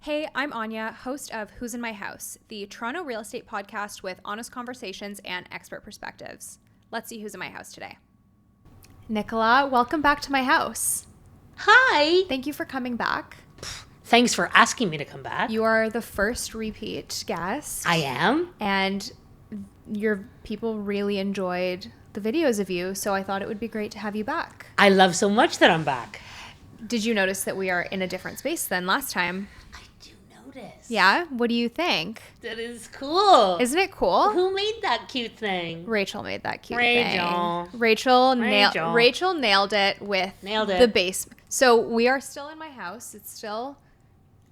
Hey, I'm Anya, host of Who's in My House, the Toronto Real Estate podcast with honest conversations and expert perspectives. Let's see who's in my house today. Nicola, welcome back to my house. Hi. Thank you for coming back. Thanks for asking me to come back. You are the first repeat guest. I am. And your people really enjoyed the videos of you, so I thought it would be great to have you back. I love so much that I'm back. Did you notice that we are in a different space than last time? I do notice. Yeah? What do you think? That is cool. Isn't it cool? Who made that cute thing? Rachel made that cute Rachel. thing. Rachel nailed it with the basement. So we are still in my house. It's still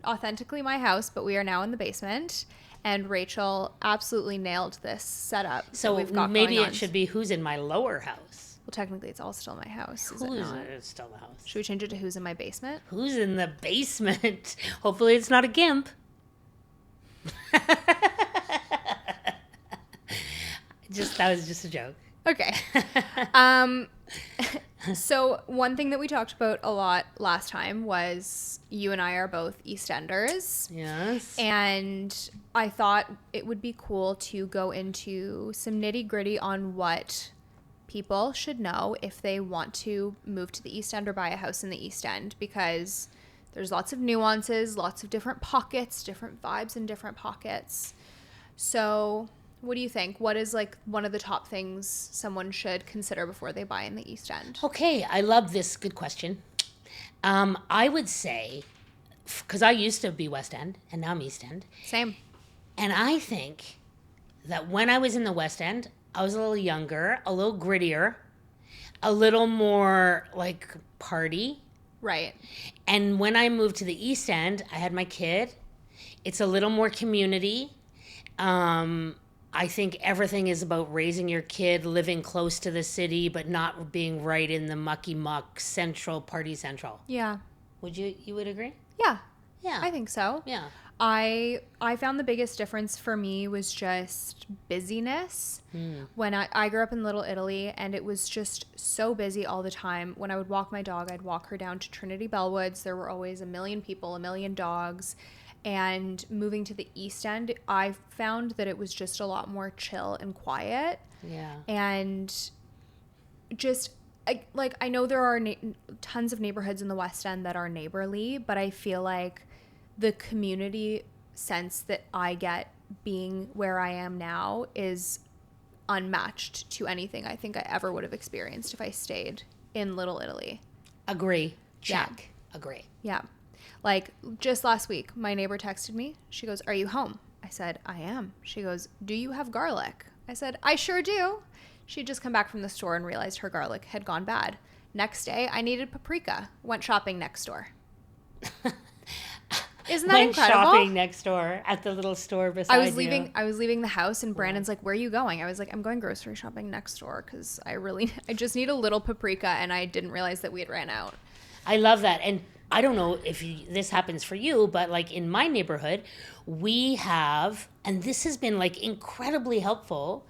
authentically my house, but we are now in the basement. And Rachel absolutely nailed this setup. So we've got maybe going on. it should be who's in my lower house. Well, technically, it's all still my house. Is it Who's not? still the house? Should we change it to who's in my basement? Who's in the basement? Hopefully it's not a gimp. That was just a joke. Okay. So one thing that we talked about a lot last time was you and I are both East Enders. Yes. And I thought it would be cool to go into some nitty-gritty on what people should know if they want to move to the East End or buy a house in the East End, because there's lots of nuances, lots of different pockets, different vibes in different pockets. So what do you think? What is like one of the top things someone should consider before they buy in the East End? Okay, I love this. Good question. I would say, because I used to be West End and now I'm East End. Same. And I think that when I was in the West End, I was a little younger, a little grittier, a little more like party. Right. And when I moved to the East End, I had my kid. It's a little more community. I think everything is about raising your kid, living close to the city, but not being right in the mucky muck party central. Yeah. You would agree? Yeah. Yeah. I think so. Yeah. I found the biggest difference for me was just busyness. When I grew up in Little Italy, and it was just so busy all the time. When I would walk my dog, I'd walk her down to Trinity Bellwoods. There were always a million people, a million dogs. And moving to the East End, I found that it was just a lot more chill and quiet. Yeah. And just I know there are tons of neighborhoods in the West End that are neighborly, but I feel like the community sense that I get being where I am now is unmatched to anything I think I ever would have experienced if I stayed in Little Italy. Agree. Check. Yeah. Agree. Yeah. Like just last week, my neighbor texted me. She goes, "Are you home?" I said, "I am." She goes, "Do you have garlic?" I said, "I sure do." She'd just come back from the store and realized her garlic had gone bad. Next day, I needed paprika. Went shopping next door. Isn't that incredible? Shopping next door at the little store beside you. I was leaving the house, and Brandon's like, "Where are you going?" I was like, "I'm going grocery shopping next door because I just need a little paprika," and I didn't realize that we had ran out. I love that. And I don't know if this happens for you, but like in my neighborhood, we have, and this has been like incredibly helpful,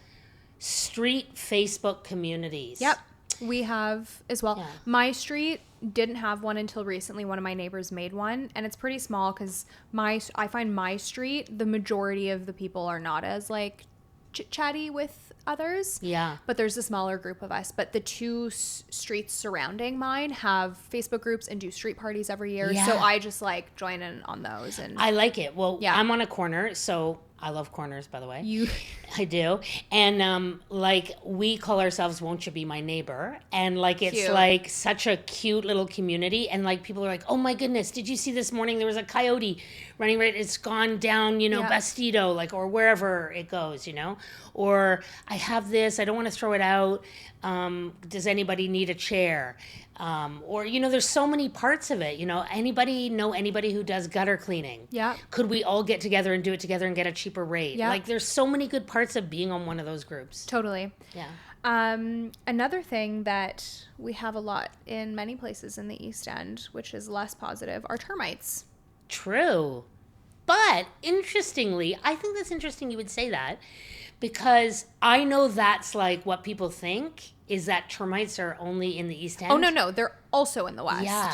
street Facebook communities. Yep. We have as well. Yeah. My street didn't have one until recently. One of my neighbors made one, and it's pretty small because I find my street, the majority of the people are not as like chit-chatty with others. Yeah. But there's a smaller group of us. But the two streets surrounding mine have Facebook groups and do street parties every year. Yeah. So I just like join in on those. And I like it. Well, yeah. I'm on a corner, so I love corners, by the way. You I do. And like we call ourselves Won't You Be My Neighbor? And like it's Cute. like such a cute little community. And like people are like, "Oh my goodness, did you see this morning there was a coyote running right? It's gone down, Yeah. Bastido, like, or wherever it goes, Or I have this, I don't want to throw it out. Does anybody need a chair? Or, there's so many parts of it. Anybody know anybody who does gutter cleaning? Yeah. Could we all get together and do it together and get a cheaper rate? Yeah. Like, there's so many good parts of being on one of those groups. Totally. Yeah. Another thing that we have a lot in many places in the East End, which is less positive, are termites. True. But interestingly, I think that's interesting you would say that, because I know that's like what people think is that termites are only in the East End. Oh, no, they're also in the West. Yeah.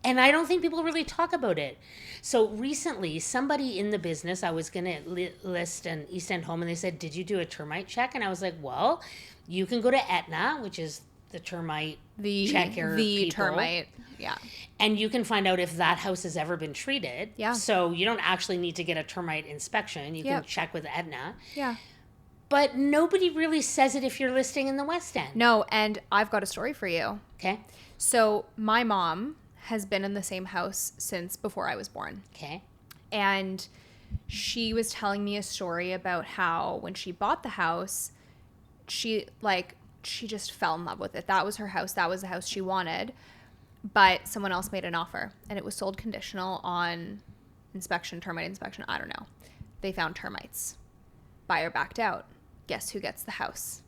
And I don't think people really talk about it. So recently, somebody in the business, I was going to list an East End home, and they said, did you do a termite check? And I was like, well, you can go to Aetna, which is the termite checker the people, termite, yeah. and you can find out if that house has ever been treated. Yeah. So you don't actually need to get a termite inspection. You can check with Aetna. Yeah. But nobody really says it if you're listing in the West End. No, and I've got a story for you. Okay. So my mom has been in the same house since before I was born. Okay. And she was telling me a story about how when she bought the house, she just fell in love with it. That was her house. That was the house she wanted. But someone else made an offer, and it was sold conditional on inspection, termite inspection. I don't know. They found termites. Buyer backed out. Guess who gets the house?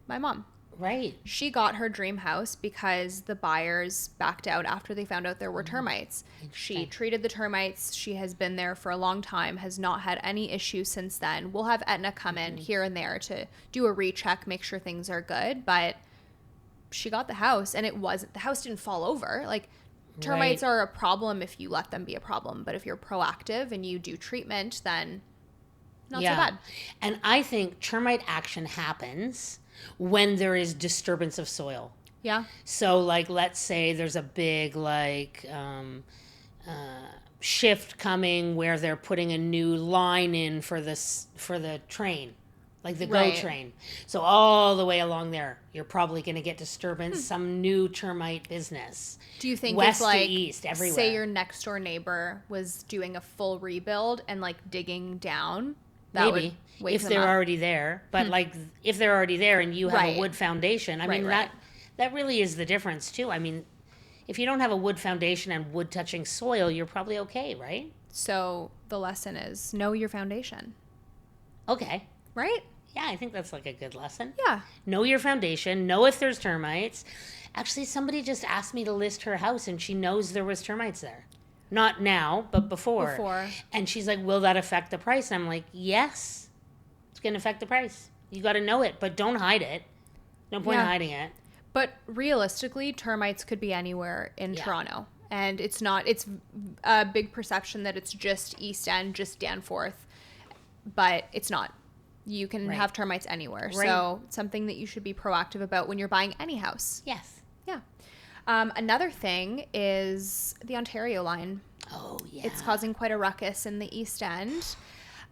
My mom. Right. She got her dream house because the buyers backed out after they found out there were termites. She treated the termites. She has been there for a long time, has not had any issues since then. We'll have Aetna come in here and there to do a recheck, make sure things are good. But she got the house, and the house didn't fall over. Like, termites are a problem if you let them be a problem. But if you're proactive and you do treatment, then not so bad. And I think termite action happens when there is disturbance of soil. Yeah. So, like, let's say there's a big, shift coming where they're putting a new line in for the train, like the GO train. So all the way along there, you're probably going to get disturbance, some new termite business. Do you think west if, like, to east, everywhere? Say your next door neighbor was doing a full rebuild and, like, digging down, that maybe would wake if them they're up. already there, but like if they're already there and you have a wood foundation, I mean that really is the difference too. I mean, if you don't have a wood foundation and wood touching soil, you're probably okay, right? So the lesson is know your foundation. Okay. Right? Yeah, I think that's like a good lesson. Yeah. Know your foundation. Know if there's termites. Actually, somebody just asked me to list her house, and she knows there was termites there. Not now, but before. And she's like, will that affect the price? And I'm like, yes, it's going to affect the price. You got to know it, but don't hide it. No point in hiding it. But realistically, termites could be anywhere in Toronto. And it's a big perception that it's just East End, just Danforth. But it's not. You can have termites anywhere. Right. So it's something that you should be proactive about when you're buying any house. Yes. Yeah. Another thing is the Ontario line. Oh, yeah. It's causing quite a ruckus in the East End.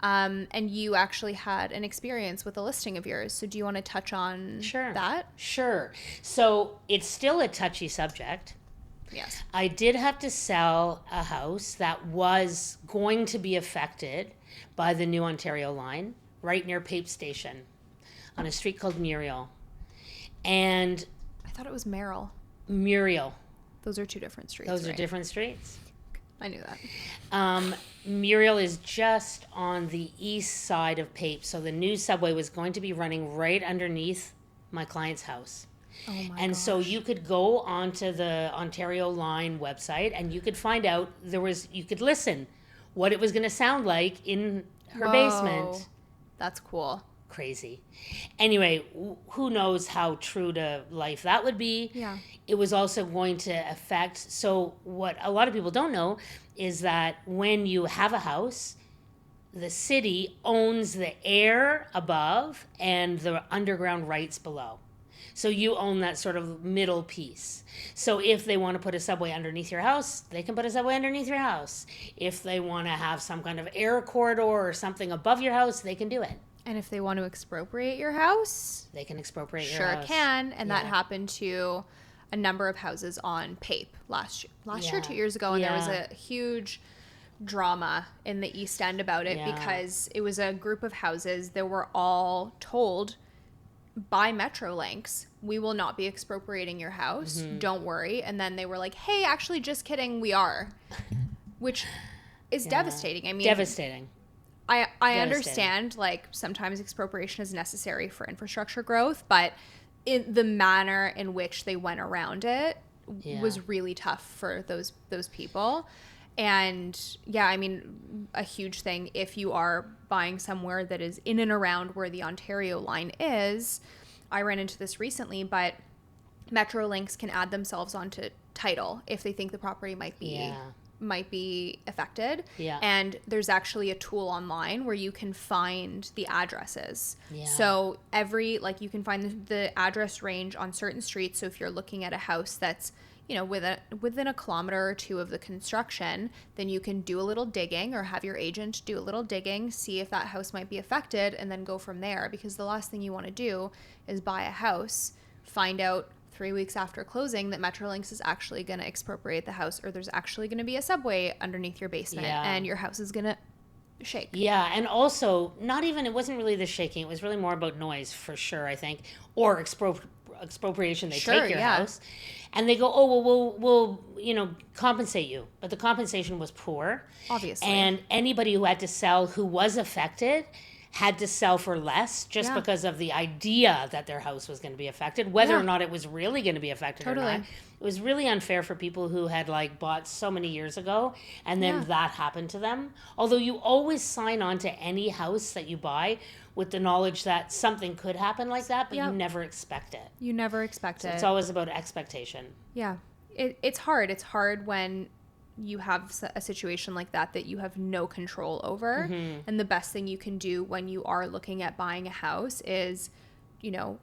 And you actually had an experience with a listing of yours. So do you want to touch on that? Sure. So it's still a touchy subject. Yes. I did have to sell a house that was going to be affected by the new Ontario line right near Pape Station on a street called Muriel. And I thought it was Merrill. Muriel. Those are two different streets. Those are different streets. I knew that. Muriel is just on the east side of Pape. So the new subway was going to be running right underneath my client's house. Oh my And gosh. so you could go onto the Ontario Line website and you could find out you could listen what it was going to sound like in her basement. That's cool. Crazy. Anyway, who knows how true to life that would be. Yeah. It was also going to affect. So what a lot of people don't know is that when you have a house, the city owns the air above and the underground rights below. So you own that sort of middle piece. So if they want to put a subway underneath your house, they can put a subway underneath your house. If they want to have some kind of air corridor or something above your house, they can do it. And if they want to expropriate your house, they can expropriate your house. Sure can. And that happened to a number of houses on Pape last year, 2 years ago. And there was a huge drama in the East End about it because it was a group of houses that were all told by Metrolinx, we will not be expropriating your house. Don't worry. And then they were like, hey, actually, just kidding. We are. Which is devastating. I mean, devastating. I understand, like, sometimes expropriation is necessary for infrastructure growth, but in the manner in which they went around it was really tough for those people. And yeah, I mean, a huge thing if you are buying somewhere that is in and around where the Ontario line is. I ran into this recently, but Metrolinx can add themselves onto title if they think the property might be affected. Yeah. And there's actually a tool online where you can find the addresses. Yeah. So you can find the address range on certain streets. So if you're looking at a house that's, within a kilometer or two of the construction, then you can do a little digging or have your agent do a little digging, see if that house might be affected, and then go from there. Because the last thing you want to do is buy a house, find out 3 weeks after closing that Metrolinx is actually going to expropriate the house, or there's actually going to be a subway underneath your basement, and your house is going to shake. Yeah, and also, it wasn't really the shaking. It was really more about noise, for sure, I think, or expropriation. They take your house, and they go, oh, well, we'll compensate you. But the compensation was poor. Obviously. And anybody who had to sell who was affected had to sell for less just because of the idea that their house was going to be affected, whether or not it was really going to be affected or not. It was really unfair for people who had bought so many years ago and then that happened to them. Although you always sign on to any house that you buy with the knowledge that something could happen like that, but you never expect it. You never expect it. It's always about expectation. Yeah. It's hard. It's hard when you have a situation like that you have no control over. Mm-hmm. And the best thing you can do when you are looking at buying a house is,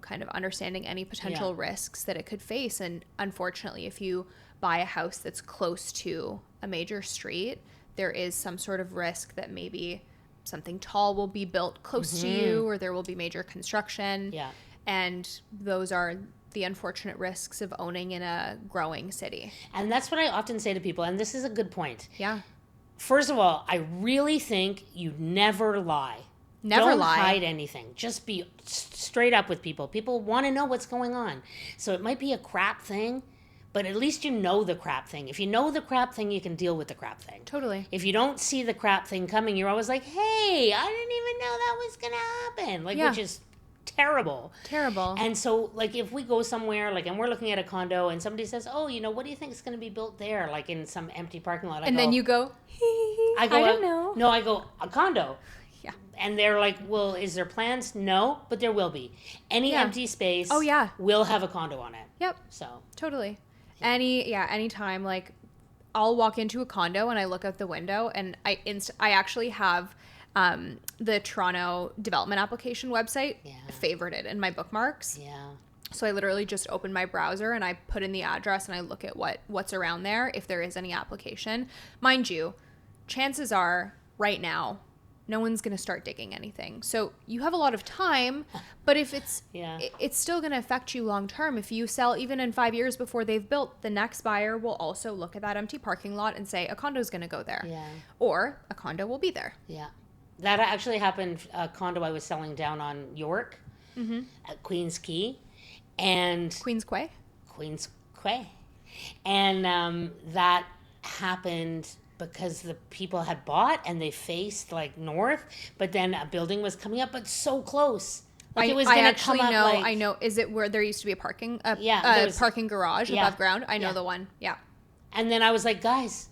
kind of understanding any potential risks that it could face. And unfortunately, if you buy a house that's close to a major street, there is some sort of risk that maybe something tall will be built close to you, or there will be major construction. Yeah. And those are the unfortunate risks of owning in a growing city. And that's what I often say to people, and this is a good point. Yeah. First of all, I really think you never lie. Don't hide anything. Just be straight up with people. People want to know what's going on. So it might be a crap thing, but at least you know the crap thing. If you know the crap thing, you can deal with the crap thing. Totally. If you don't see the crap thing coming, you're always like, hey, I didn't even know that was going to happen. Which is terrible. And so, if we go somewhere, and we're looking at a condo, and somebody says, oh, what do you think is going to be built there? In some empty parking lot. Then you go, I don't know. No, I go, a condo. Yeah. And they're like, well, is there plans? No, but there will be. Any empty space will have a condo on it. Yep. So. Totally. Anytime, I'll walk into a condo and I look out the window and I actually have the Toronto development application website favorited in my bookmarks. Yeah. So I literally just open my browser and I put in the address and I look at what's around there, if there is any application. Mind you, chances are right now, no one's going to start digging anything. So you have a lot of time, but if it's still going to affect you long term. If you sell even in 5 years before they've built, the next buyer will also look at that empty parking lot and say a condo's going to go there. Yeah. Or a condo will be there. Yeah. That actually happened, a condo I was selling down on York at Queen's Quay. And Queen's Quay. And that happened because the people had bought and they faced north, but then a building was coming up, but so close. It was going to come up. I know. Is it where there used to be a parking garage above ground? I know the one. Yeah. And then I was like, guys,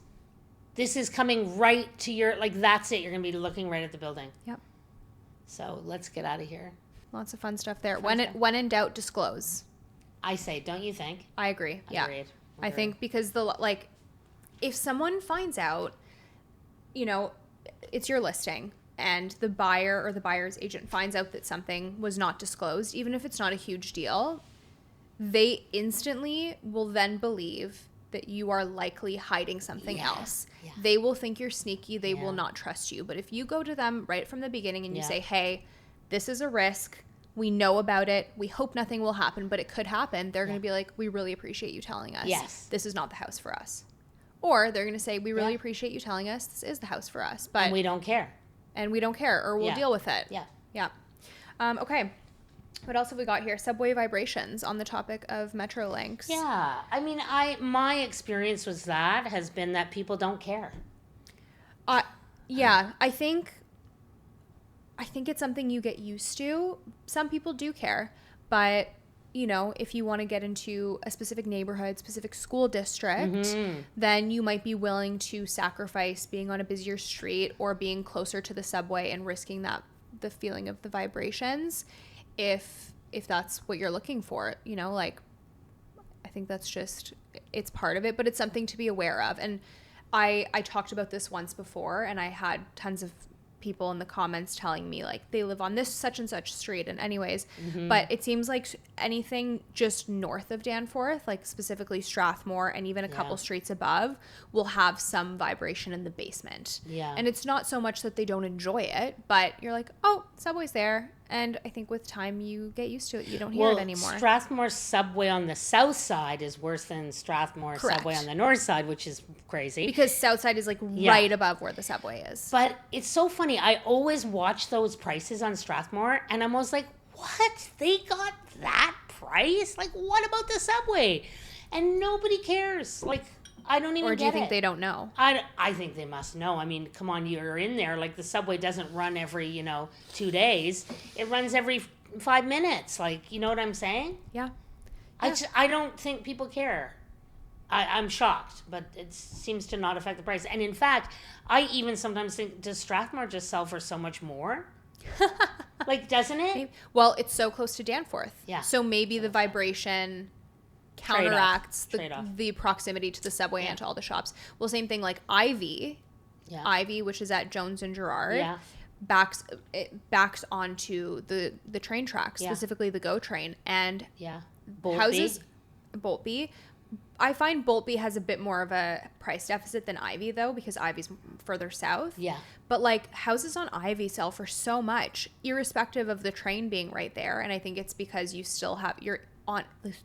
this is coming right to your, that's it. You're going to be looking right at the building. Yep. So let's get out of here. Lots of fun stuff there. When in doubt, disclose. I say, don't you think? I agree. Agreed. I think because if someone finds out, it's your listing and the buyer or the buyer's agent finds out that something was not disclosed, even if it's not a huge deal, they instantly will then believe that you are likely hiding something else. Yeah. They will think you're sneaky. They will not trust you. But if you go to them right from the beginning and you say, hey, this is a risk. We know about it. We hope nothing will happen, but it could happen. They're going to be like, we really appreciate you telling us. Yes. This is not the house for us. Or they're going to say, we really appreciate you telling us this is the house for us. But and we don't care. Or we'll deal with it. Yeah. Yeah. Okay. What else have we got here? Subway vibrations on the topic of Metrolinx. Yeah. I mean, my experience has been that people don't care. Yeah. I think it's something you get used to. Some people do care, but if you want to get into a specific neighborhood, specific school district, then you might be willing to sacrifice being on a busier street or being closer to the subway and risking the feeling of the vibrations if that's what you're looking for. think that's just, it's part of it, but it's something to be aware of. And I talked about this once before, and I had tons of people in the comments telling me like they live on this such and such street, and anyways, but it seems like anything just north of Danforth, like specifically Strathmore and even a couple streets above, will have some vibration in the basement. And it's not so much that they don't enjoy it, but you're like, oh, subway's there. And I think with time you get used to it. You don't hear it anymore. Strathmore subway on the south side is worse than Strathmore subway on the north side, which is crazy. Because south side is like right above where the subway is. But it's so funny. I always watch those prices on Strathmore, and I'm always like, what? They got that price? Like, what about the subway? And nobody cares. Like, I don't even get it. Or do you think they don't know? I think they must know. I mean, come on, you're in there. Like, the subway doesn't run every, 2 days. It runs every 5 minutes. Like, you know what I'm saying? Yeah. I don't think people care. I'm shocked, but it seems to not affect the price. And in fact, I even sometimes think, does Strathmore just sell for so much more? Like, doesn't it? Well, it's so close to Danforth. Yeah. So maybe the vibration counteracts the proximity to the subway and to all the shops. Well, same thing like Ivy, which is at Jones and Gerard, backs onto the train tracks, specifically the GO train, and houses. Boltby. I find Boltby has a bit more of a price deficit than Ivy, though, because Ivy's further south. Yeah. But like houses on Ivy sell for so much, irrespective of the train being right there. And I think it's because you still have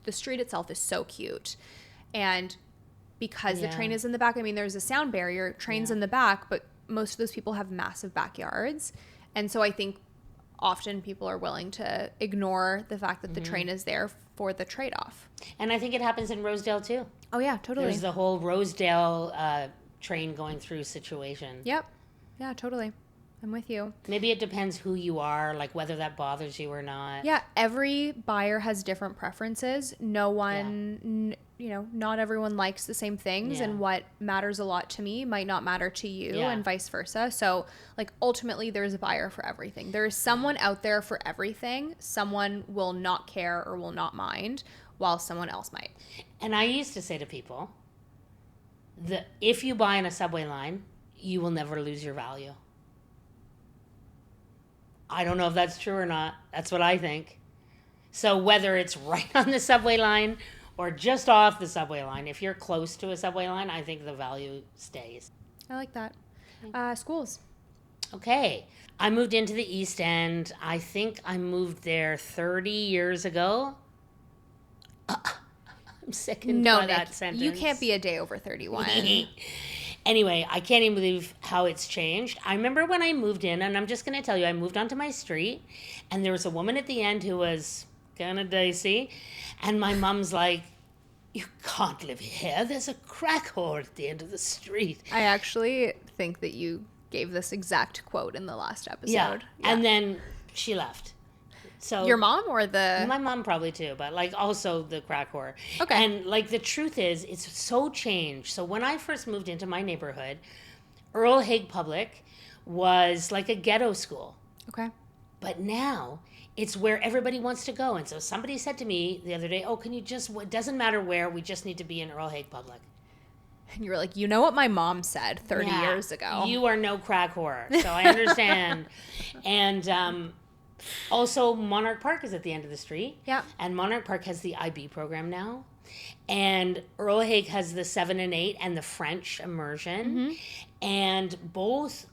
the street itself is so cute, and because the train is in the back. I mean, there's a sound barrier. Train's in the back, but most of those people have massive backyards, and so I think often people are willing to ignore the fact that the train is there for the trade-off. And I think it happens in Rosedale too. Oh yeah, totally. There's the whole Rosedale train going through situation. Yep. Yeah, totally. I'm with you. Maybe it depends who you are, like whether that bothers you or not. Yeah, every buyer has different preferences. No one, not everyone likes the same things, and what matters a lot to me might not matter to you, and vice versa. So, like, ultimately, there's a buyer for everything. There is someone out there for everything. Someone will not care or will not mind, while someone else might. And I used to say to people that if you buy in a subway line, you will never lose your value. I don't know if that's true or not. That's what I think. So whether it's right on the subway line or just off the subway line, if you're close to a subway line, I think the value stays. I like that. Schools. Okay. I moved into the East End. I think I moved there 30 years ago. I'm sickened by that sentence. You can't be a day over 31. Anyway, I can't even believe how it's changed. I remember when I moved in, and I'm just going to tell you, I moved onto my street, and there was a woman at the end who was kind of dicey, and my mom's like, you can't live here. There's a crack whore at the end of the street. I actually think that you gave this exact quote in the last episode. Yeah. And then she left. So your mom or my mom probably too, but like also the crack whore. Okay. And like the truth is, it's so changed. So when I first moved into my neighborhood, Earl Haig Public was like a ghetto school. Okay. But now it's where everybody wants to go. And so somebody said to me the other day, "Oh, can you just? It doesn't matter where. We just need to be in Earl Haig Public." And you were like, you know what my mom said 30 years ago. You are no crack whore, so I understand. And also, Monarch Park is at the end of the street. Yeah. And Monarch Park has the IB program now. And Earl Haig has the 7 and 8 and the French immersion. Mm-hmm. And both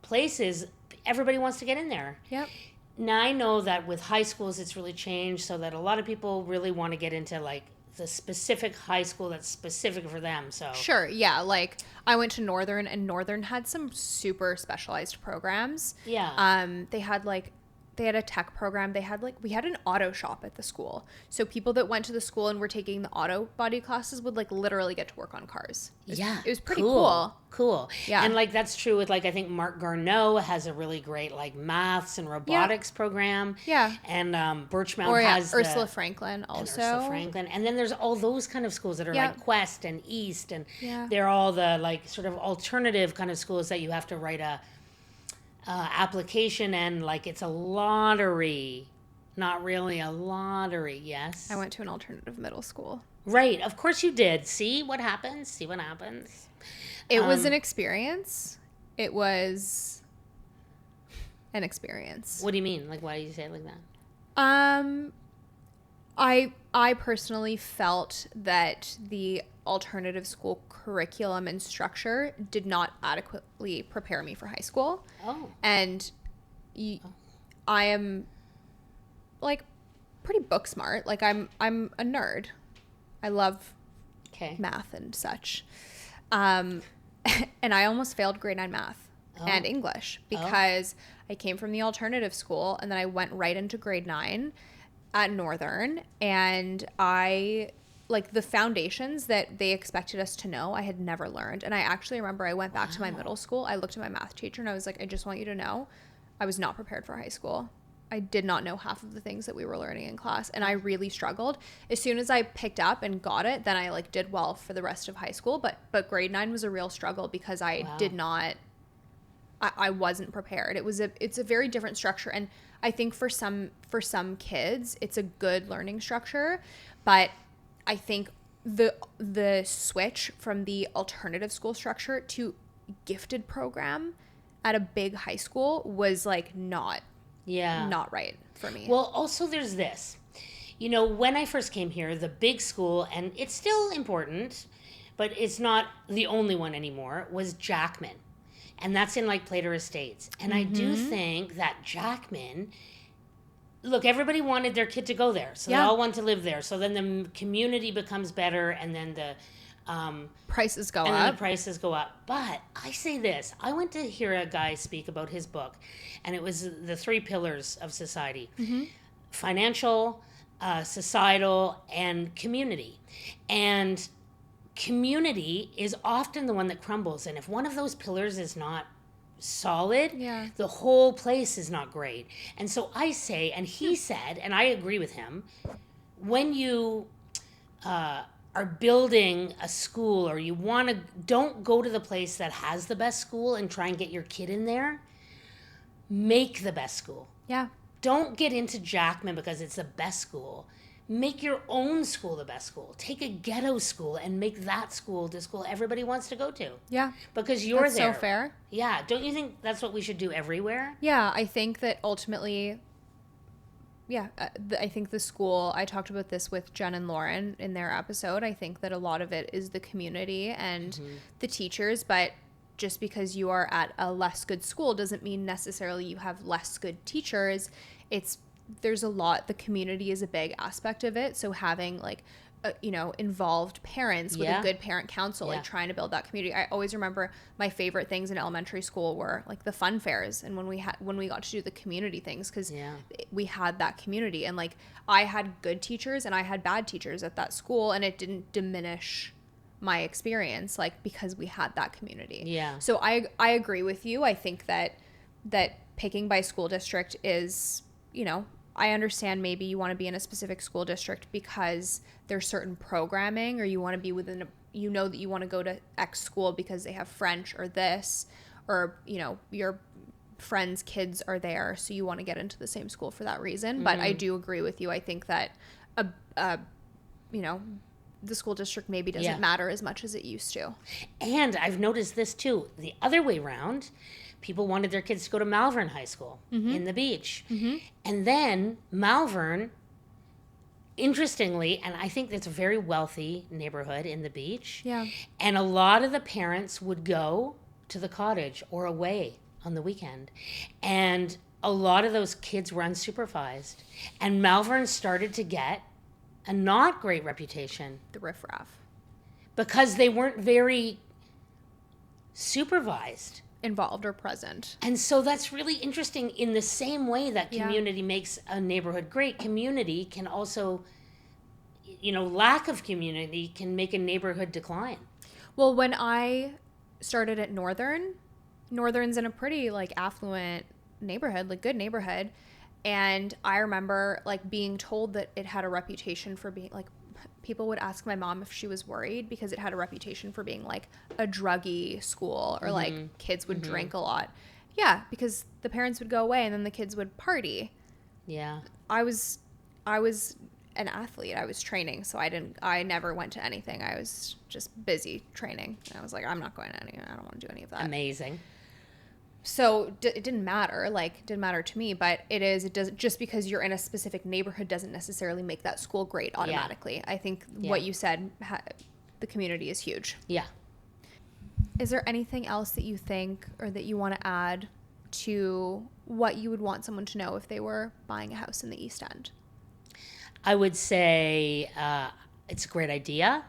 places, everybody wants to get in there. Yep. Now, I know that with high schools, it's really changed so that a lot of people really want to get into, like, the specific high school that's specific for them. So sure, yeah. Like I went to Northern, and Northern had some super specialized programs. Yeah. They had a tech program. We had an auto shop at the school. So people that went to the school and were taking the auto body classes would like literally get to work on cars. It was pretty cool. Cool. Yeah. And like that's true with like I think Mark Garneau has a really great like maths and robotics program. Yeah. And Birchmount has Ursula Franklin also. And then there's all those kind of schools that are like Quest and East, and they're all the like sort of alternative kind of schools that you have to write a application, and like it's a lottery Not really a lottery, yes. I went to an alternative middle school. Right, of course you did. See what happens? See what happens? It was an experience. It was an experience. What do you mean? Like, why do you say it like that? I personally felt that the alternative school curriculum and structure did not adequately prepare me for high school. Oh. And I am like pretty book smart. Like I'm a nerd. I love math and such. And I almost failed grade 9 math and English because I came from the alternative school and then I went right into grade 9 at Northern, and I, like, the foundations that they expected us to know, I had never learned. And I actually remember I went back to my middle school. I looked at my math teacher and I was like, I just want you to know I was not prepared for high school. I did not know half of the things that we were learning in class, and I really struggled. As soon as I picked up and got it, then I like did well for the rest of high school, but grade 9 was a real struggle because I did not, I wasn't prepared. It's a very different structure, and I think for some kids it's a good learning structure, but I think the switch from the alternative school structure to gifted program at a big high school was like not right for me. Well, also there's this. You know, when I first came here, the big school, and it's still important, but it's not the only one anymore, was Jackman. And that's in like Plater Estates. And I do think that Jackman, look, everybody wanted their kid to go there. So they all want to live there. So then the community becomes better, and then the prices go and up. Then the prices go up. But I say this. I went to hear a guy speak about his book, and it was the 3 pillars of society. Financial, societal, and community. And community is often the one that crumbles, and if one of those pillars is not solid, the whole place is not great. And so I say, and he said, and I agree with him, when you are building a school, or you want to, don't go to the place that has the best school and try and get your kid in there. Make the best school. Don't get into Jackman because it's the best school. Make your own school the best school. Take a ghetto school and make that school the school everybody wants to go to. Because you're that's there. So fair. Don't you think that's what we should do everywhere? I think that ultimately, I think the school, I talked about this with Jen and Lauren in their episode. I think that a lot of it is the community and the teachers, but just because you are at a less good school doesn't mean necessarily you have less good teachers. There's a lot, the community is a big aspect of it. So having like, involved parents with a good parent council, like trying to build that community. I always remember my favorite things in elementary school were like the fun fairs. And when we got to do the community things, because we had that community, and like I had good teachers and I had bad teachers at that school, and it didn't diminish my experience, like, because we had that community. So I agree with you. I think that picking by school district is, I understand maybe you want to be in a specific school district because there's certain programming, or you want to be within that you want to go to X school because they have French or this, or, your friends' kids are there, so you want to get into the same school for that reason. But I do agree with you. I think that, the school district maybe doesn't matter as much as it used to. And I've noticed this too. The other way around, people wanted their kids to go to Malvern High School in the beach. And then Malvern, interestingly, and I think it's a very wealthy neighborhood in the beach. And a lot of the parents would go to the cottage or away on the weekend. And a lot of those kids were unsupervised. And Malvern started to get a not great reputation. The riffraff. Because they weren't very supervised. Involved or present. And so that's really interesting. In the same way that community makes a neighborhood great, community can also, lack of community can make a neighborhood decline. Well, when I started at Northern's in a pretty like affluent neighborhood, like good neighborhood. And I remember like being told that it had a reputation for being like, people would ask my mom if she was worried because it had a reputation for being like a druggy school, or like kids would drink a lot. Because the parents would go away and then the kids would party. Yeah. I was an athlete. I was training, so I never went to anything. I was just busy training. And I was like, I'm not going to any. I don't want to do any of that. Amazing. So it didn't matter. Like, it didn't matter to me, but it doesn't, just because you're in a specific neighborhood doesn't necessarily make that school great automatically. Yeah. I think what you said, the community is huge. Yeah. Is there anything else that you think or that you want to add to what you would want someone to know if they were buying a house in the East End? I would say it's a great idea.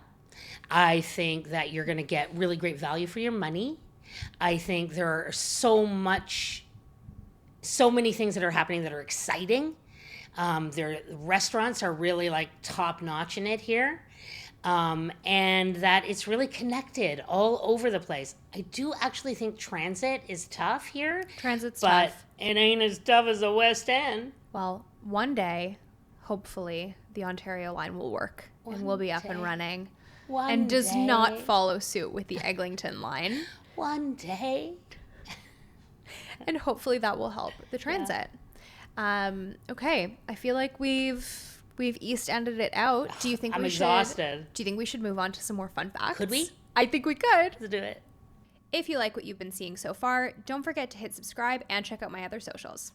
I think that you're going to get really great value for your money. I think there are so many things that are happening that are exciting. Their restaurants are really like top notch in it here. And that it's really connected all over the place. I do actually think transit is tough here. Transit's but tough. It ain't as tough as the West End. Well, one day, hopefully, the Ontario line will work and we'll be up and running. And does not follow suit with the Eglinton line. One day. And hopefully that will help the transit. Yeah. Okay. I feel like we've East Ended it out. Do you think I'm exhausted. Do you think we should move on to some more fun facts? Could we? I think we could. Let's do it. If you like what you've been seeing so far, don't forget to hit subscribe and check out my other socials.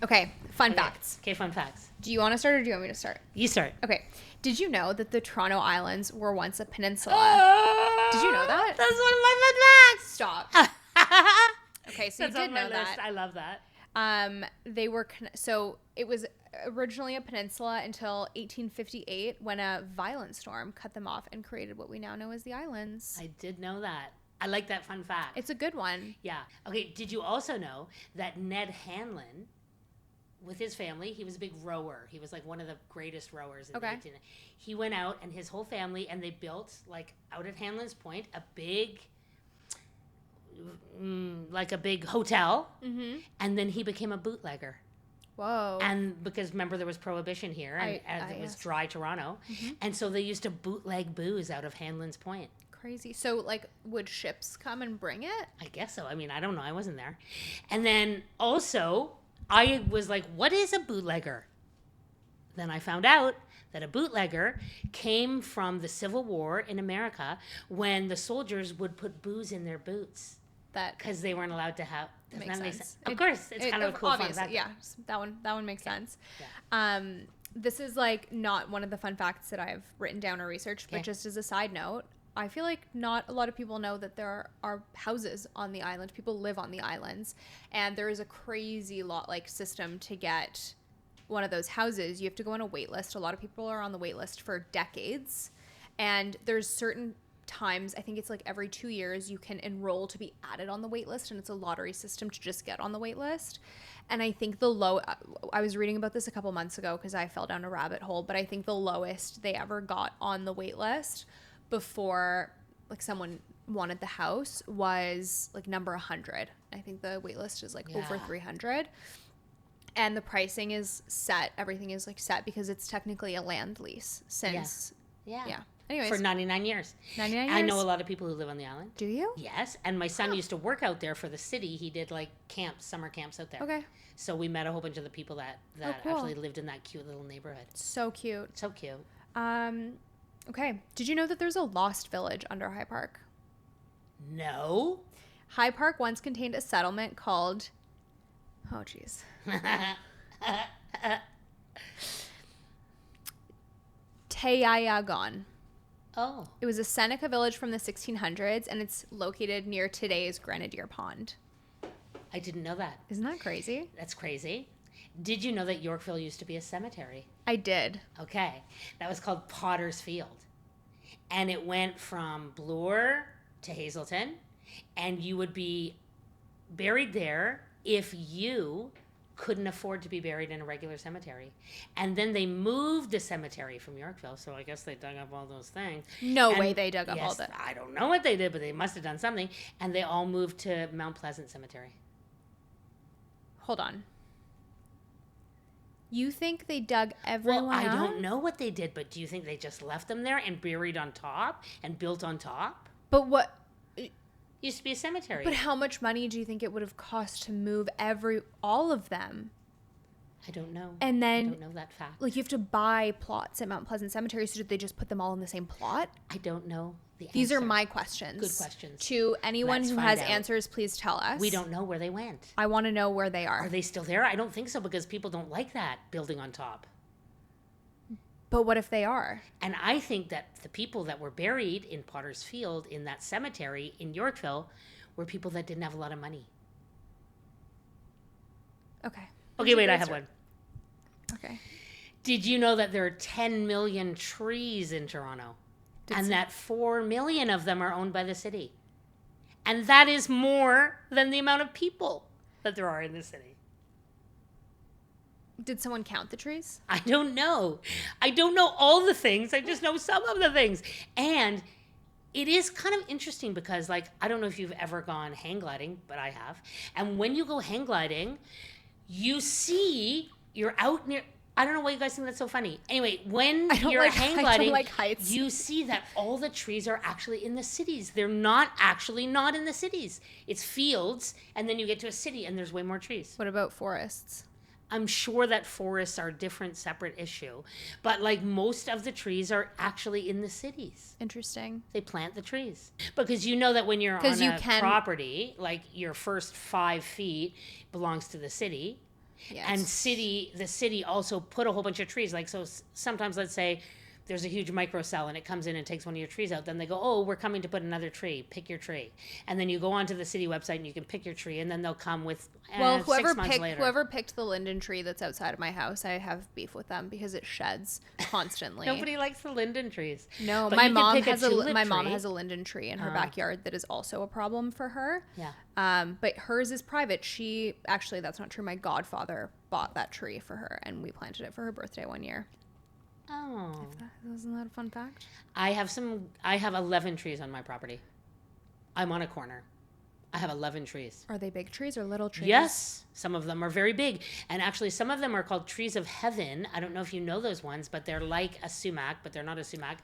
Okay, fun facts. Okay, fun facts. Do you want to start or do you want me to start? You start. Okay. Did you know that the Toronto Islands were once a peninsula? Did you know that? That's one of my fun facts. Stop. Okay, so That's you did know list. that. I love that. They were so it was originally a peninsula until 1858 when a violent storm cut them off and created what we now know as the islands. I did know that. I like that fun fact. It's a good one. Yeah. Okay, did you also know that Ned Hanlon, with his family, he was a big rower. He was like one of the greatest rowers in the 1800s. He went out and his whole family, and they built, like, out at Hanlon's Point, a big, like a big hotel. Mm-hmm. And then he became a bootlegger. Whoa. And because, remember, there was prohibition here, and it was dry Toronto. Mm-hmm. And so they used to bootleg booze out of Hanlon's Point. Crazy. So, like, would ships come and bring it? I guess so. I mean, I don't know. I wasn't there. And then also, I was like, what is a bootlegger? Then I found out that a bootlegger came from the Civil War in America when the soldiers would put booze in their boots. Because they weren't allowed to have. Makes sense. Of course, it's kind of a cool fun fact. Yeah, that one makes sense. Yeah. This is like not one of the fun facts that I've written down or researched, but just as a side note, I feel like not a lot of people know that there are houses on the island. People live on the islands, and there is a crazy system to get one of those houses. You have to go on a wait list. A lot of people are on the wait list for decades, and there's certain times, I think it's like every 2 years, you can enroll to be added on the wait list, and it's a lottery system to just get on the wait list. And I think I was reading about this a couple months ago because I fell down a rabbit hole, but I think the lowest they ever got on the wait list before like someone wanted the house was like number 100. I think the wait list is like over 300. And the pricing is set. Everything is like set because it's technically a land lease since. Yeah. Anyways. For 99 years. 99 years? I know a lot of people who live on the island. Do you? Yes. And my son used to work out there for the city. He did like summer camps out there. Okay. So we met a whole bunch of the people that cool. actually lived in that cute little neighborhood. So cute. So cute. Okay. Did you know that there's a lost village under High Park? No. High Park once contained a settlement called... Oh, jeez. Tayayagon. Oh. It was a Seneca village from the 1600s, and it's located near today's Grenadier Pond. I didn't know that. Isn't that crazy? That's crazy. Did you know that Yorkville used to be a cemetery? I did. Okay. That was called Potter's Field. And it went from Bloor to Hazelton, and you would be buried there if you couldn't afford to be buried in a regular cemetery. And then they moved the cemetery from Yorkville, so I guess they dug up all those things. No way they dug up all that. I don't know what they did, but they must have done something. And they all moved to Mount Pleasant Cemetery. Hold on. You think they dug everyone Well, I out? don't know what they did, but do you think they just left them there and buried on top and built on top? But what... Used to be a cemetery. But how much money do you think it would have cost to move all of them? I don't know. And then, I don't know that fact. like, you have to buy plots at Mount Pleasant Cemetery, so did they just put them all in the same plot? I don't know the answer. These are my questions. Good questions. To anyone Let's who find has out. answers, please tell us. We don't know where they went. I want to know where they are. Are they still there? I don't think so, because people don't like that building on top. But what if they are? And I think that the people that were buried in Potter's Field in that cemetery in Yorkville were people that didn't have a lot of money. Okay. Okay, wait, I have one. Okay. Did you know that there are 10 million trees in Toronto? And that 4 million of them are owned by the city. And that is more than the amount of people that there are in the city. Did someone count the trees? I don't know. I don't know all the things. I just know some of the things. And it is kind of interesting because, like, I don't know if you've ever gone hang gliding, but I have. And when you go hang gliding, you see, you're out near, I don't know why you guys think that's so funny. Anyway, when you're hang gliding, heights. you see that all the trees are actually in the cities. They're not in the cities. It's fields, and then you get to a city, and there's way more trees. What about forests? I'm sure that forests are a different, separate issue. But, like, most of the trees are actually in the cities. Interesting. They plant the trees. Because you know that when you're on a property, like, your first 5 feet belongs to the city. Yes. And the city also put a whole bunch of trees. Like, so sometimes, let's say there's a huge microcell and it comes in and takes one of your trees out. Then they go, oh, we're coming to put another tree. Pick your tree. And then you go onto the city website and you can pick your tree. And then they'll come with whoever 6 months later. Whoever picked the linden tree that's outside of my house, I have beef with them because it sheds constantly. Nobody likes the linden trees. No, my mom has a linden tree in her backyard that is also a problem for her. Yeah. But hers is private. That's not true. My godfather bought that tree for her and we planted it for her birthday one year. Oh. Isn't that a fun fact? I have 11 trees on my property. I'm on a corner. I have 11 trees. Are they big trees or little trees? Yes. Some of them are very big. And actually, some of them are called trees of heaven. I don't know if you know those ones, but they're like a sumac, but they're not a sumac.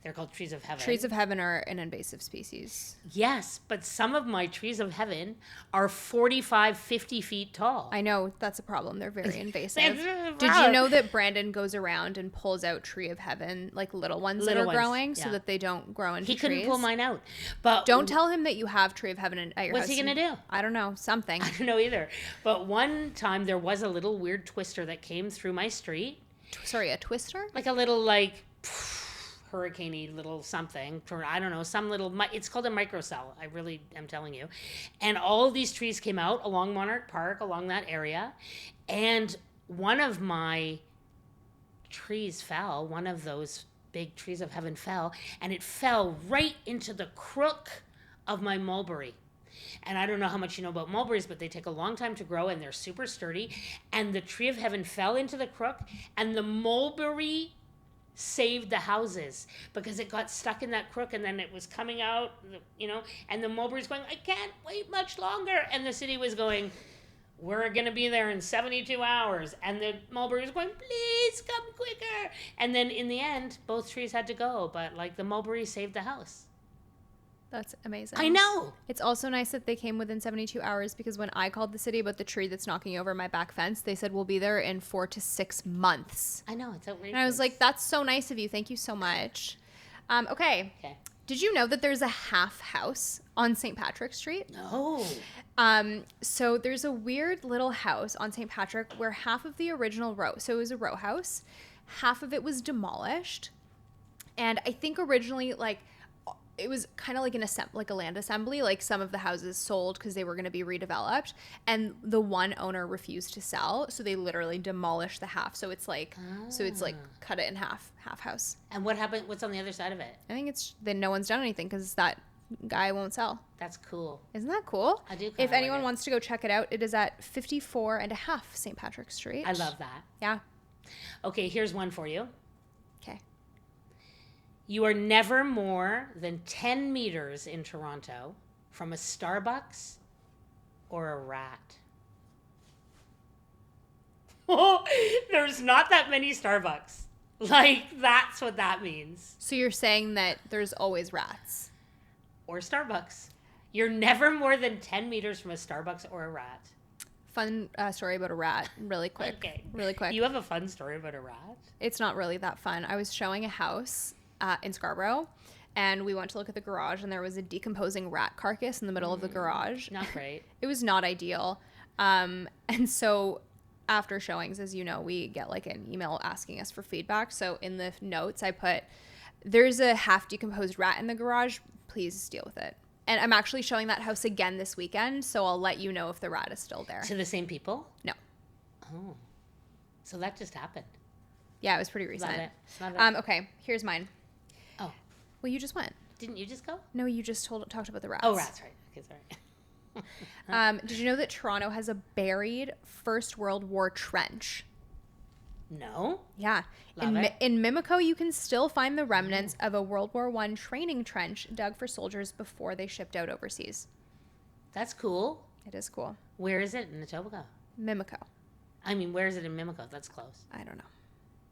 They're called trees of heaven. Trees of heaven are an invasive species. Yes, but some of my trees of heaven are 45, 50 feet tall. I know, that's a problem. They're very invasive. Did you know that Brandon goes around and pulls out tree of heaven, like little ones that are growing, so that they don't grow into trees? He couldn't pull mine out. But don't tell him that you have tree of heaven at your house. What's he going to do? I don't know. Something. I don't know either. But one time there was a little weird twister that came through my street. Sorry, a twister? Like a little, hurricane-y little something, or I don't know, some little, it's called a microcell, I really am telling you. And all of these trees came out along Monarch Park, along that area, and one of my trees fell, one of those big trees of heaven fell, and it fell right into the crook of my mulberry. And I don't know how much you know about mulberries, but they take a long time to grow, and they're super sturdy, and the tree of heaven fell into the crook, and the mulberry saved the houses because it got stuck in that crook and then it was coming out, and the mulberry's going, I can't wait much longer. And the city was going, we're going to be there in 72 hours. And the mulberry was going, please come quicker. And then in the end, both trees had to go, but the mulberry saved the house. That's amazing. I know. It's also nice that they came within 72 hours because when I called the city about the tree that's knocking over my back fence, they said we'll be there in 4 to 6 months. I know. It's outrageous. And I was like, that's so nice of you. Thank you so much. Okay. Did you know that there's a half house on St. Patrick Street? No. So there's a weird little house on St. Patrick where half of the original row, so it was a row house, half of it was demolished. And I think originally, it was kind of like a land assembly. Like some of the houses sold because they were going to be redeveloped, and the one owner refused to sell, so they literally demolished the half. So it's cut it in half house. And what happened? What's on the other side of it? I think then no one's done anything because that guy won't sell. That's cool. Isn't that cool? I do. If anyone wants to go check it out, it is at 54 and a half St. Patrick Street. I love that. Yeah. Okay, here's one for you. Okay. You are never more than 10 meters in Toronto from a Starbucks or a rat. There's not that many Starbucks. That's what that means. So you're saying that there's always rats? Or Starbucks. You're never more than 10 meters from a Starbucks or a rat. Fun story about a rat, really quick. Okay. Really quick. You have a fun story about a rat? It's not really that fun. I was showing a house in Scarborough, and we went to look at the garage, and there was a decomposing rat carcass in the middle of the garage. Not great. It was not ideal. And so after showings, as you know, we get like an email asking us for feedback. So in the notes, I put, there's a half decomposed rat in the garage. Please deal with it. And I'm actually showing that house again this weekend, so I'll let you know if the rat is still there. To the same people? No. Oh. So that just happened. Yeah, it was pretty recent. Love it. Okay, here's mine. Oh. Well, you just went. Didn't you just go? No, you just talked about the rats. Oh, rats, right. Okay, sorry. Did you know that Toronto has a buried First World War trench? No. Yeah. Love it. In Mimico, you can still find the remnants of a World War I training trench dug for soldiers before they shipped out overseas. That's cool. It is cool. Where is it in Etobicoke? Mimico. I mean, where is it in Mimico? That's close. I don't know.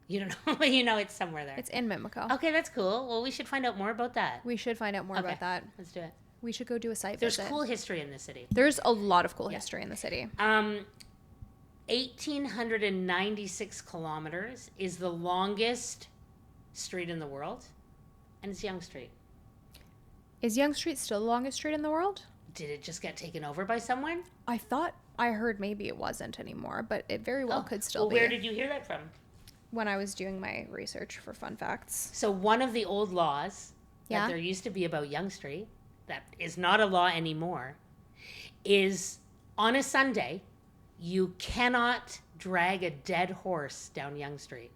You don't know, but you know it's somewhere there. It's in Mimico. Okay, that's cool. Well, we should find out more about that. We should find out more about that. Let's do it. We should go do a site There's visit. cool history in this city. There's a lot of cool history in the city. 1,896 kilometers is the longest street in the world, and it's Yonge Street. Is Yonge Street still the longest street in the world? Did it just get taken over by someone? I heard maybe it wasn't anymore, but it very well could still be. Where did you hear that from? When I was doing my research for fun facts. So one of the old laws that there used to be about Yonge Street, that is not a law anymore, is on a Sunday, you cannot drag a dead horse down Yonge Street.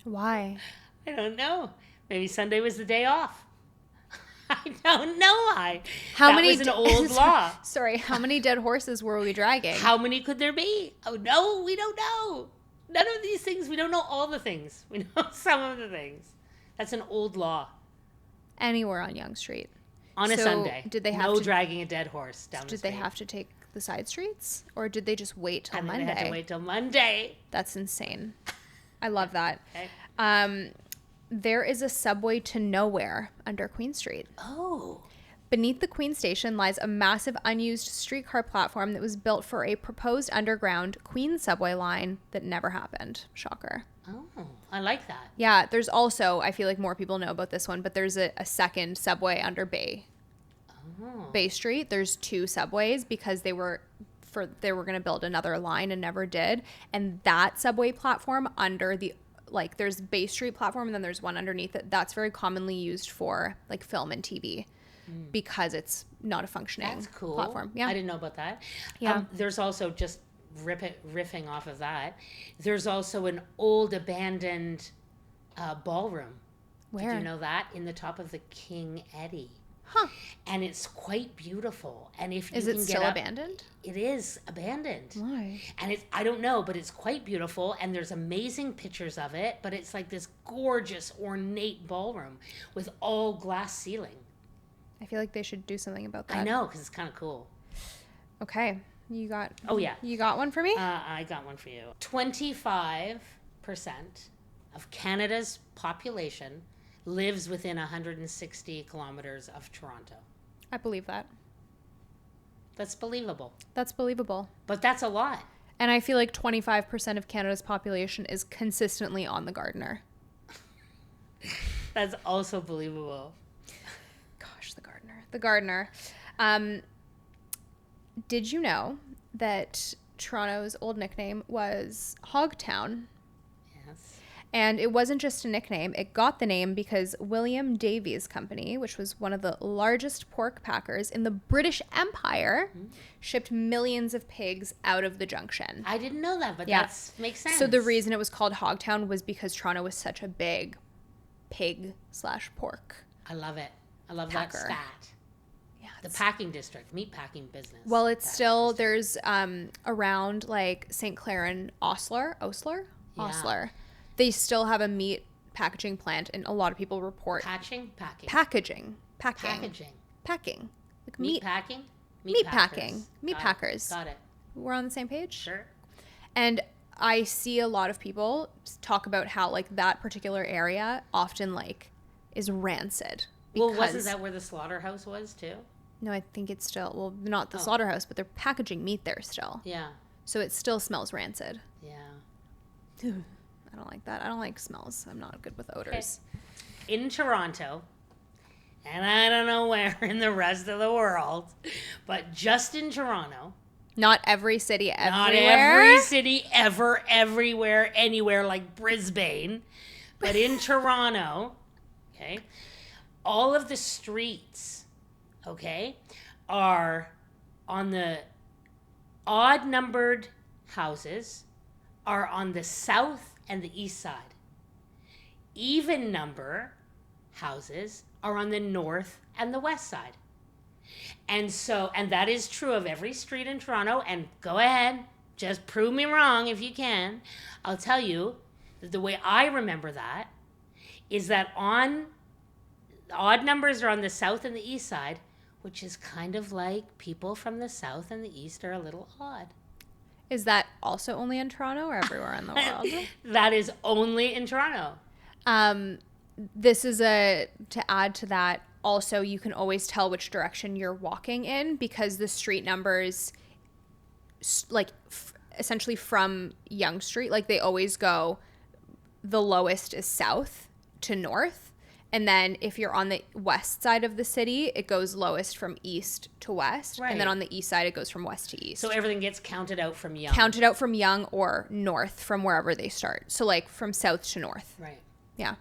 Why? I don't know. Maybe Sunday was the day off. I don't know why. That was an old law. Sorry, how many dead horses were we dragging? How many could there be? Oh, no, we don't know. None of these things. We don't know all the things. We know some of the things. That's an old law. Anywhere on Yonge Street. On a Sunday. Did they have no to, dragging a dead horse down the street. Did they have to take the side streets? Or did they just wait till And Monday? they had to wait till Monday. That's insane. I love that. Okay. There is a subway to nowhere under Queen Street. Oh. Beneath the Queen Station lies a massive unused streetcar platform that was built for a proposed underground Queen subway line that never happened. Shocker. Oh, I like that. Yeah, there's also, I feel like more people know about this one, but there's a second subway under Bay Street. There's two subways because they were going to build another line and never did. And that subway platform under there's Bay Street platform and then there's one underneath it. That's very commonly used for like film and TV because it's not a functioning platform. Yeah. I didn't know about that. Yeah. There's also, just riffing off of that, there's also an old abandoned ballroom. Where? Did you know that? In the top of the King Eddie. Huh. And it's quite beautiful. And if you Is it still abandoned? It is abandoned. Why? And I don't know, but it's quite beautiful. And there's amazing pictures of it. But it's like this gorgeous, ornate ballroom with all glass ceiling. I feel like they should do something about that. I know, because it's kind of cool. Okay. You got... Oh, yeah. You got one for me? I got one for you. 25% of Canada's population lives within 160 kilometers of Toronto. I believe that. That's believable. That's believable. But that's a lot. And I feel like 25% of Canada's population is consistently on the Gardiner. That's also believable. Gosh, the Gardiner. Did you know that Toronto's old nickname was Hogtown? Yes. And it wasn't just a nickname. It got the name because William Davies Company, which was one of the largest pork packers in the British Empire, shipped millions of pigs out of the junction. I didn't know that, but that makes sense. So the reason it was called Hogtown was because Toronto was such a big pig/pork. I love it. I love packer. That stat. Yeah, The packing district, meat packing business. well, it's still, there's around like St. Clair and Osler. They still have a meat packaging plant, and a lot of people report Packing? Packing. Packing. Like Meat packing? Meat packers. packing. Meat Got it. packers. Got it. We're on the same page? Sure. And I see a lot of people talk about how like that particular area often like is rancid. Well, wasn't that where the slaughterhouse was too? No, I think it's still, well, not the Oh. slaughterhouse, but they're packaging meat there still. Yeah. So it still smells rancid. Yeah. I don't like that. I don't like smells. I'm not good with odors. In Toronto, and I don't know where in the rest of the world, but just in Toronto. Not every city everywhere. Not every city ever, everywhere, anywhere like Brisbane. But in Toronto, okay, all of the streets, okay, are on the odd numbered houses are on the south and the east side. Even number houses are on the north and the west side. And that is true of every street in Toronto. And go ahead, just prove me wrong if you can. I'll tell you that the way I remember that is that on odd numbers are on the south and the east side, which is kind of like people from the south and the east are a little odd. Is that also only in Toronto or everywhere in the world? That is only in Toronto. This is to add to that, also you can always tell which direction you're walking in because the street numbers, like essentially from Yonge Street, like they always go, the lowest is south to north. And then if you're on the west side of the city, it goes lowest from east to west. Right. And then on the east side, it goes from west to east. So everything gets counted out from Yonge. Counted out from Yonge or north from wherever they start. So like from south to north. Right. Yeah.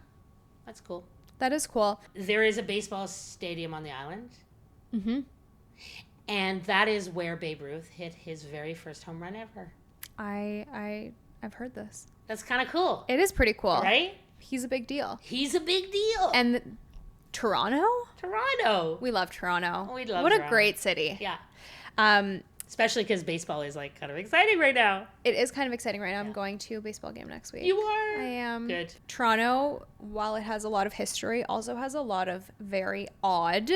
That's cool. That is cool. There is a baseball stadium on the island. Mm-hmm. And that is where Babe Ruth hit his very first home run ever. I've heard this. That's kind of cool. It is pretty cool. Right? He's a big deal. He's a big deal. And Toronto? Toronto. We love Toronto. We love What Toronto. a great city. Yeah. Um, Especially because baseball is like kind of exciting right now. it is kind of exciting right now. I'm going to a baseball game next week. You are? I am. Good. Toronto, while it has a lot of history, also has a lot of very odd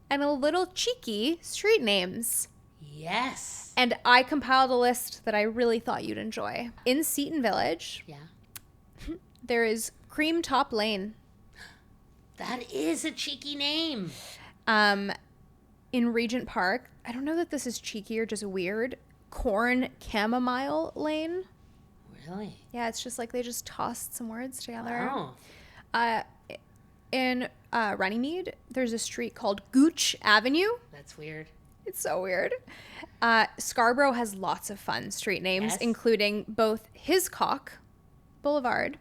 and a little cheeky street names. Yes. And I compiled a list that I really thought you'd enjoy. In Seton Village, Yeah. there is Cream Top Lane. That is a cheeky name. In Regent Park, I don't know that this is cheeky or just weird, Corn Chamomile Lane. Really? Yeah, it's just like they just tossed some words together. Wow. In Runnymede, there's a street called Gooch Avenue. That's weird. It's so weird. Scarborough has lots of fun street names, Yes. including both Hiscock Boulevard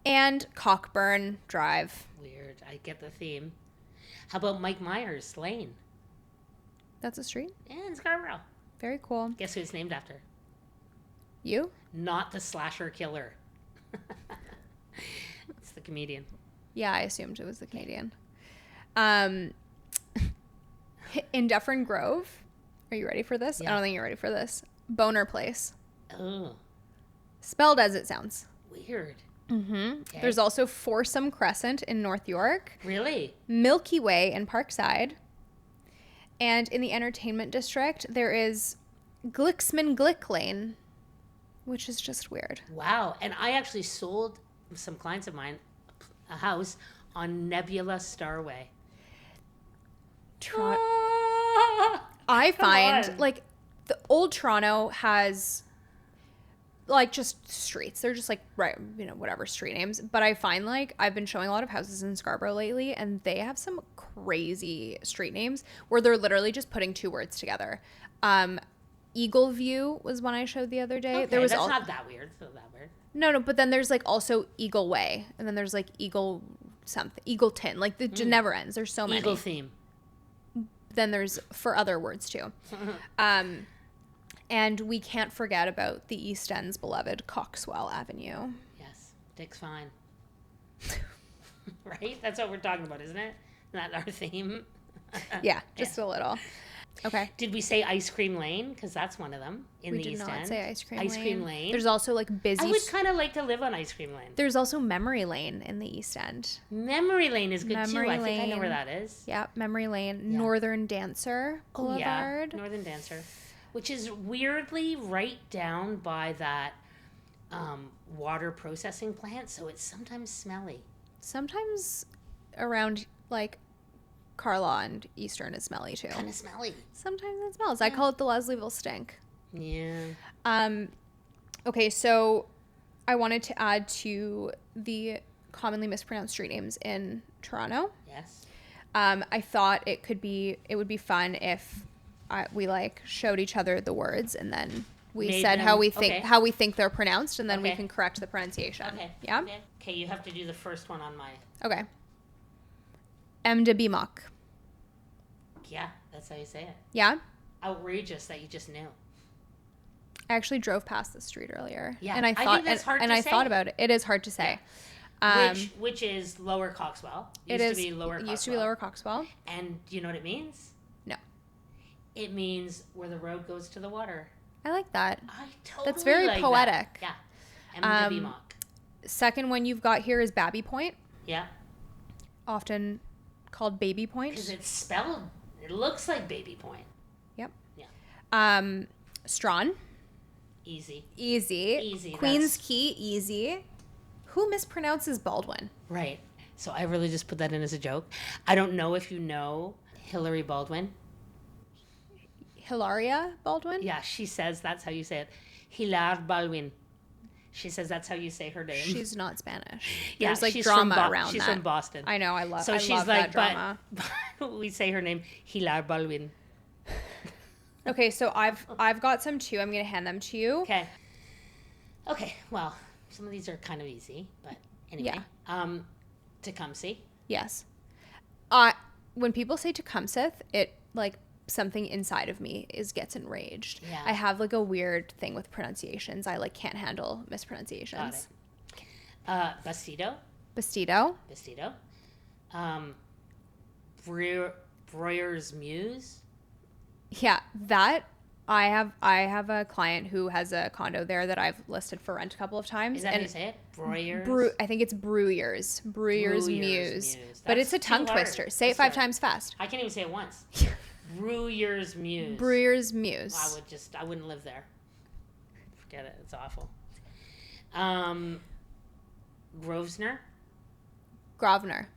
and Cockburn Drive. Weird. I get the theme. How about Mike Myers Lane? That's a street. Yeah, in Scarborough. Very cool. Guess who it's named after? You? Not the slasher killer. It's the comedian. Yeah, I assumed it was the Canadian. In Dufferin Grove, are you ready for this? Yeah. I don't think you're ready for this. Boner Place. Oh, Spelled as it sounds. weird. Mm-hmm. Okay. There's also Foursome Crescent in North York, Really? Milky Way in Parkside, and in the entertainment district, there is Glicksman Glick Lane, which is just weird. Wow. And I actually sold some clients of mine a house on Nebula Starway. I find on. like the old Toronto has like just streets. They're just like, right, you know, whatever street names. But I find like I've been showing a lot of houses in Scarborough lately and they have some crazy street names where they're literally just putting two words together. Eagle View was one I showed the other day. Okay, There was that's not that weird. It's not that weird. No, but then there's like also Eagle Way and then there's like Eagle something, Eagleton. Like the just never ends. There's so many. Eagle theme. Then there's for other words too. And we can't forget about the East End's beloved Coxwell Avenue. Yes. Dick's fine. Right? That's what we're talking about, isn't it? Not our theme. Yeah, just a little. Okay. Did we say Ice Cream Lane? Because that's one of them in We the did East not End. say Ice Cream Ice Cream Lane. There's also like busy. I would kind of like to live on Ice Cream Lane. There's also Memory Lane in the East End. Memory Lane is good Memory too. I think I know Lane. where that is. Yeah, Memory Lane. Yeah. Northern Dancer Boulevard. Oh, yeah. Northern Dancer. Which is weirdly right down by that water processing plant, so it's sometimes smelly. Sometimes around like Carlaw and Eastern is smelly too. Kind of smelly. Sometimes it smells. I call it the Leslieville stink. Yeah. Okay, so I wanted to add to the commonly mispronounced street names in Toronto. Yes. I thought it would be fun if we like showed each other the words and then we said how we think they're pronounced, and then we can correct the pronunciation. Okay. Yeah. Okay, you have to do the first one on my. Okay. M de Bimak. Yeah, that's how you say it. Yeah. Outrageous that you just knew. I actually drove past the street earlier. Yeah, and I thought, think that's hard to I say. thought about it. It is hard to say. Which is Lower Coxwell. It used to be Lower Coxwell. And do you know what it means? No. It means where the road goes to the water. I like that. I totally That's very like poetic. That. Yeah. M de Bimak. Second one you've got here is Babby Point. Yeah. Often called Baby Point. Because it's spelled, it looks like Baby Point. Yep. Yeah. Strawn. Easy. Queen's Key, easy. Who mispronounces Baldwin? Right. So I really just put that in as a joke. I don't know if you know Hillary Baldwin. Hilaria Baldwin? Yeah, she says that's how you say it. Hilar Baldwin. She says that's how you say her name. She's not Spanish. Yeah, There's like she's drama from around she's that. from Boston. I know. I love. So she's love like, that drama. but we say her name Hilar Baldwin. Okay, so I've got some too. I'm gonna hand them to you. Okay. Well, some of these are kind of easy, but anyway. Yeah. Tecumseh. Yes. When people say Tecumseh, it like something inside of me gets enraged. Yeah. I have like a weird thing with pronunciations. I like can't handle mispronunciations. Got it. Bastido. Bastido. Breuer's Muse. Yeah, that I have a client who has a condo there that I've listed for rent a couple of times. Is that how you say it? Breuer's? I think it's Breuer's Muse. But it's a tongue twister. Say it 5 times fast. I can't even say it once. Breuer's Muse. Breuer's Muse. I wouldn't live there. Forget it. It's awful. Grosvenor. Grosvenor.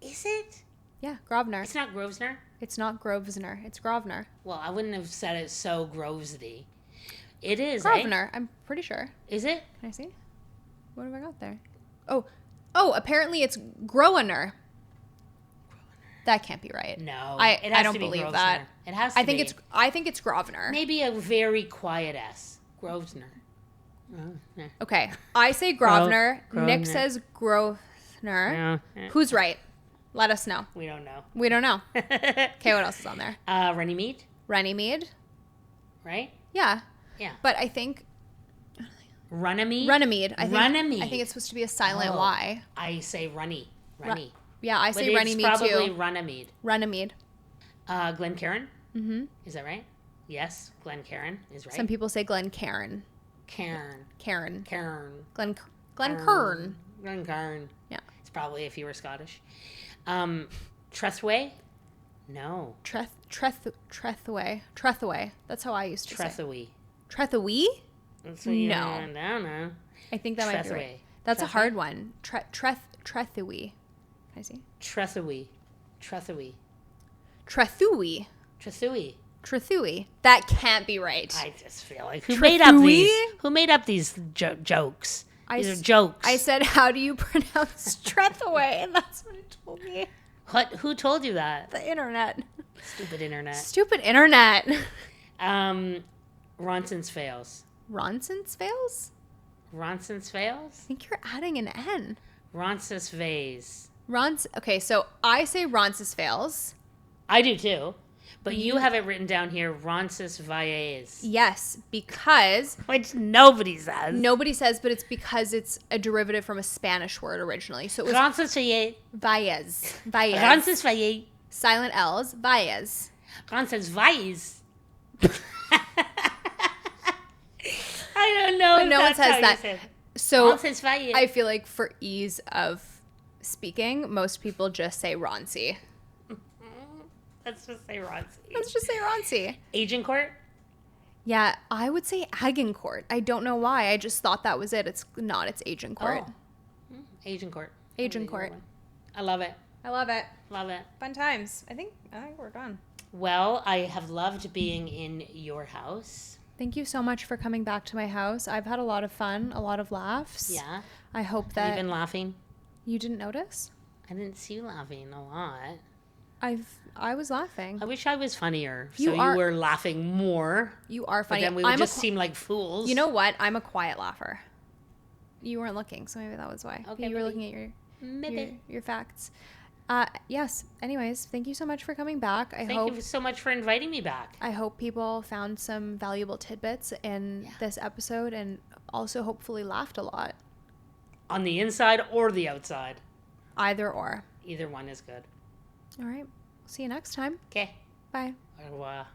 Is it? Yeah, Grosvenor. It's not Grosvenor? It's not Grosvenor. It's Grosvenor. Well, I wouldn't have said it so Grovesy. It is, Grosvenor. I'm pretty sure. Is it? Can I see? What have I got there? Oh, apparently it's Groener. That can't be right. No, I don't believe that. It has to I think it's Grosvenor. Maybe a very quiet S. Grosvenor. Okay, I say Grosvenor. Nick says Grosvenor. Yeah. Who's right? Let us know. We don't know. We don't know. Okay, what else is on there? Runnymede. Runnymede. Right? Yeah. Yeah. But I think Runnymede. Runnymede. I Runnymede. think it's supposed to be a silent Y. I say Runny. Yeah, I say but Runnymede it's probably too. Runnymede. Runnymede. Glencairn. Mm-hmm. Is that right? Yes, Glencairn is right. Some people say Glencairn. Cairn. Glencairn. Glencairn. Yeah. It's probably if you were Scottish. Trethway? No. Trethaway. That's how I used to say. Trethaway. Trethaway? No. I don't know. I think that might be right. That's a hard one. Trethaway. Can I see? Trethaway. That can't be right. I just feel like who made up these jokes? These are jokes. I said, how do you pronounce Trethaway? And that's what it told me. What? Who told you that? The internet. Stupid internet. Ronson's Fails. Ronson's Fails? Ronson's Fails? I think you're adding an N. Ronson's Vase. Okay, so I say Ronsis Fails. I do too. But you have it written down here, Ronsis Valles. Yes, because... Which nobody says. Nobody says, but it's because it's a derivative from a Spanish word originally. So it was... Ronsis Valles. Ronsis Valles. Silent L's. Valles. Ronsis Valles. I don't know. But no one says that. So I feel like for ease of speaking, most people just say Roncy. Let's just say Roncy. Agincourt? Yeah, I would say Agincourt. I don't know why. I just thought that was it. It's not. It's Agincourt. Agincourt. Agincourt. I love it. I love it. Love it. Fun times. I think we're done. Well, I have loved being in your house. Thank you so much for coming back to my house. I've had a lot of fun, a lot of laughs. Yeah. I hope Have that you been laughing? you didn't notice. I didn't see you laughing a lot. I was laughing. I wish I was funnier. You You were laughing more. You are funny. But then we would just seem like fools. You know what? I'm a quiet laugher. You weren't looking, so maybe that was why. Okay, you were maybe. looking at your facts. Yes. Anyways, thank you so much for coming back. Thank you so much for inviting me back. I hope people found some valuable tidbits in this episode and also hopefully laughed a lot. On the inside or the outside. Either or. Either one is good. All right. See you next time. Okay. Bye. Au revoir.